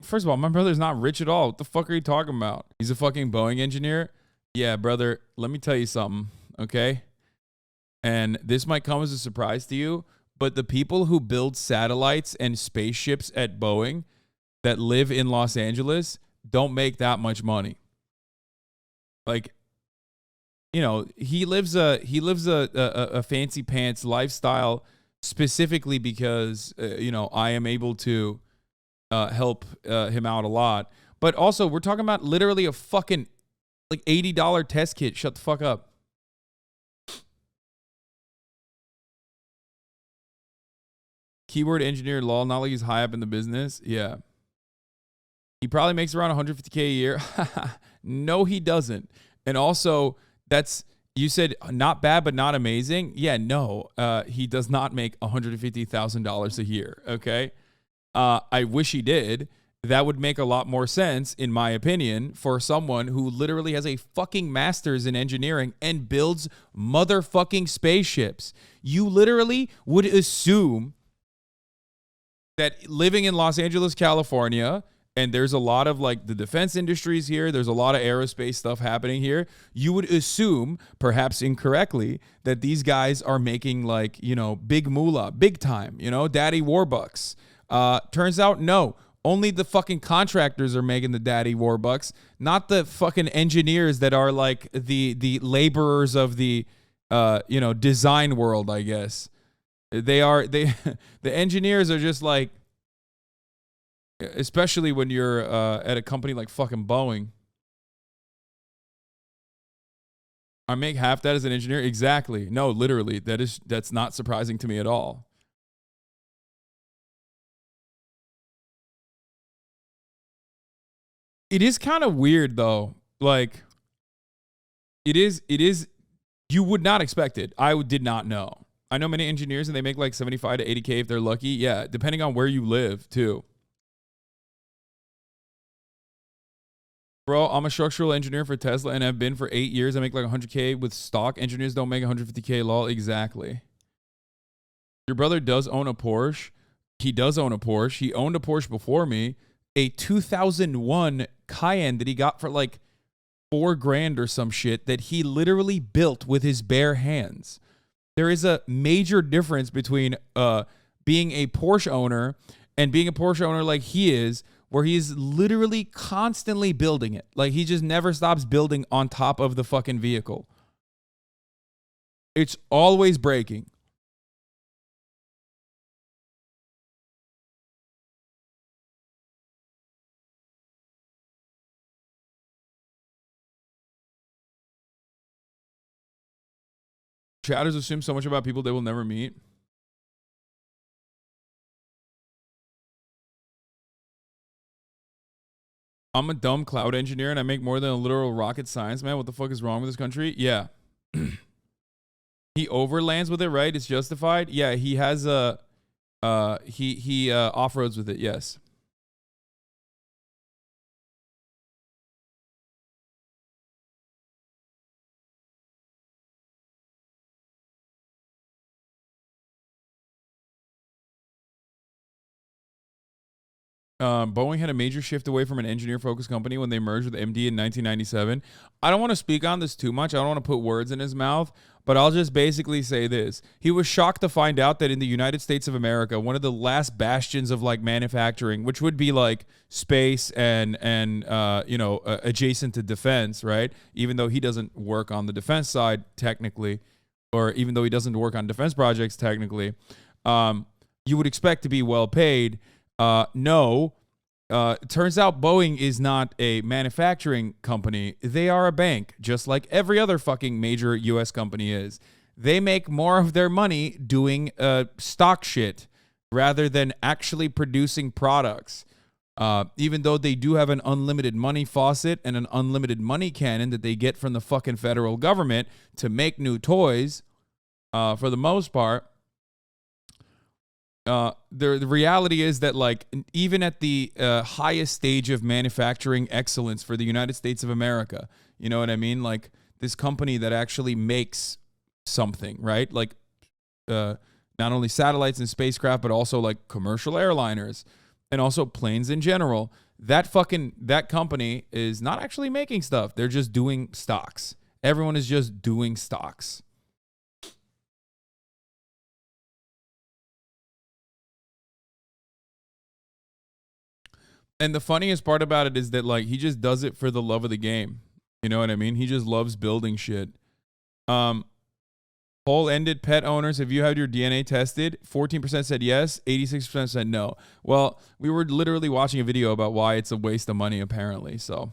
first of all, my brother's not rich at all. What the fuck are you talking about? He's a fucking Boeing engineer. Yeah, brother, let me tell you something, okay? And this might come as a surprise to you, but the people who build satellites and spaceships at Boeing that live in Los Angeles don't make that much money. Like, you know, he lives a fancy pants lifestyle specifically because you know, I am able to help him out a lot. But also, we're talking about literally a fucking like $80 test kit. Shut the fuck up. Keyword engineer, lol, not like he's high up in the business. Yeah. He probably makes around 150K a year. No, he doesn't. And also, that's, you said not bad, but not amazing. Yeah, no, he does not make $150,000 a year. Okay. I wish he did. That would make a lot more sense, in my opinion, for someone who literally has a fucking master's in engineering and builds motherfucking spaceships. You literally would assume that living in Los Angeles, California, and there's a lot of like the defense industries here, there's a lot of aerospace stuff happening here, you would assume, perhaps incorrectly, that these guys are making like, you know, big moolah, big time, you know, daddy warbucks. Turns out, no. Only the fucking contractors are making the daddy warbucks, not the fucking engineers that are like the laborers of the, you know, design world, I guess. The engineers are just like, especially when you're at a company like fucking Boeing. I make half that as an engineer. Exactly. No, literally, that's not surprising to me at all. It is kind of weird though. Like, it is, you would not expect it. I did not know. I know many engineers and they make like 75 to 80K if they're lucky. Yeah, depending on where you live too. Bro, I'm a structural engineer for Tesla and I've been for 8 years. I make like 100K with stock. Engineers don't make 150K, lol. Exactly. Your brother does own a Porsche. He does own a Porsche. He owned a Porsche before me. A 2001 Cayenne that he got for like $4,000 or some shit that he literally built with his bare hands. There is a major difference between being a Porsche owner and being a Porsche owner like he is, where he's literally constantly building it. Like, he just never stops building on top of the fucking vehicle. It's always breaking. Chatters assume so much about people they will never meet. I'm a dumb cloud engineer and I make more than a literal rocket science man. What the fuck is wrong with this country? Yeah. He overlands with it, right? It's justified. Yeah, he has a he off-roads with it, yes. Boeing had a major shift away from an engineer-focused company when they merged with MD in 1997. I don't want to speak on this too much. I don't want to put words in his mouth, but I'll just basically say this. He was shocked to find out that in the United States of America, one of the last bastions of like manufacturing, which would be like space and you know, adjacent to defense, right? Even though he doesn't work on the defense side technically, or even though he doesn't work on defense projects technically, you would expect to be well paid. No. It turns out Boeing is not a manufacturing company. They are a bank, just like every other fucking major U.S. company is. They make more of their money doing stock shit rather than actually producing products. Even though they do have an unlimited money faucet and an unlimited money cannon that they get from the fucking federal government to make new toys, for the most part. The reality is that, like, even at the highest stage of manufacturing excellence for the United States of America, you know what I mean? Like, this company that actually makes something, right? Like, not only satellites and spacecraft, but also like commercial airliners and also planes in general. that company is not actually making stuff. They're just doing stocks. Everyone is just doing stocks. And the funniest part about it is that, like, he just does it for the love of the game. You know what I mean? He just loves building shit. Poll ended. Pet owners, have you had your DNA tested? 14% said yes. 86% said no. Well, we were literally watching a video about why it's a waste of money, apparently. So